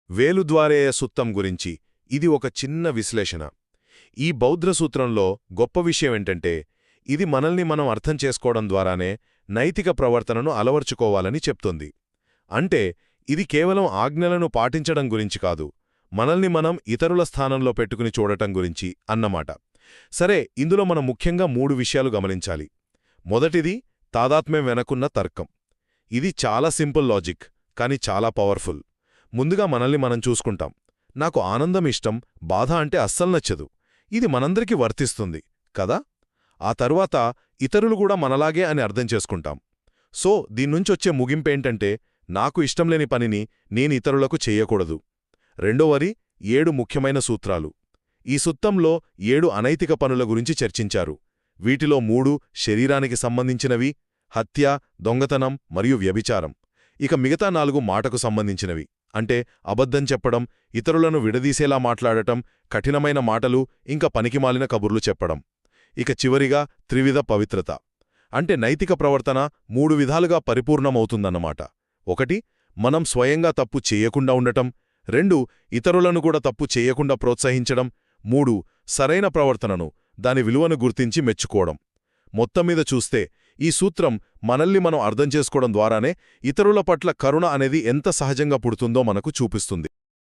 వేలుద్వారేయ సుత్తం గురించి ఇది ఒక చిన్న విశ్లేషణ. ఈ బౌద్ధ సూత్రంలో గొప్ప విషయమేంటంటే ఇది మనల్ని మనం అర్థం చేసుకోవడం ద్వారానే నైతిక ప్రవర్తనను అలవర్చుకోవాలని చెప్తుంది. అంటే ఇది కేవలం ఆజ్ఞలను పాటించడం గురించి కాదు, మనల్ని మనం ఇతరుల స్థానంలో పెట్టుకుని చూడటం గురించి అన్నమాట. సరే, ఇందులో మనం ముఖ్యంగా 3 విషయాలు గమనించాలి. మొదటిది తాదాత్మ్యం వెనకున్న తర్కం. ఇది చాలా సింపుల్ లాజిక్, కానీ చాలా పవర్ఫుల్. ముందుగా మనల్ని మనం చూసుకుంటాం. నాకు ఆనందం ఇష్టం, బాధ అంటే అస్సలు నచ్చదు. ఇది మనందరికీ వర్తిస్తుంది కదా. ఆ తరువాత ఇతరులు కూడా మనలాగే అని అర్థం చేసుకుంటాం. సో దీన్నుంచొచ్చే ముగింపేంటంటే నాకు ఇష్టంలేని పనిని నేను ఇతరులకు చెయ్యకూడదు. రెండోవది 7 ముఖ్యమైన సూత్రాలు. ఈ సుత్తంలో 7 అనైతిక పనుల గురించి చర్చించారు. వీటిలో 3 శరీరానికి సంబంధించినవి: హత్య, దొంగతనం మరియు వ్యభిచారం. ఇక మిగతా 4 మాటకు సంబంధించినవి, అంటే అబద్ధం చెప్పడం, ఇతరులను విడదీసేలా మాట్లాడటం, కఠినమైన మాటలు, ఇంకా పనికిమాలిన కబుర్లు చెప్పడం. ఇక చివరిగా త్రివిధ పవిత్రత, అంటే నైతిక ప్రవర్తన 3 విధాలుగా పరిపూర్ణమవుతుందన్నమాట. 1 మనం స్వయంగా తప్పు చేయకుండా ఉండటం, 2 ఇతరులను కూడా తప్పు చేయకుండా ప్రోత్సహించడం, 3 సరైన ప్రవర్తనను, దాని విలువను గుర్తించి మెచ్చుకోవడం. మొత్తం మీద చూస్తే ఈ సూత్రం మనల్ని మనం అర్థం చేసుకోవడం ద్వారానే ఇతరుల పట్ల కరుణ అనేది ఎంత సహజంగా పుడుతుందో మనకు చూపిస్తుంది.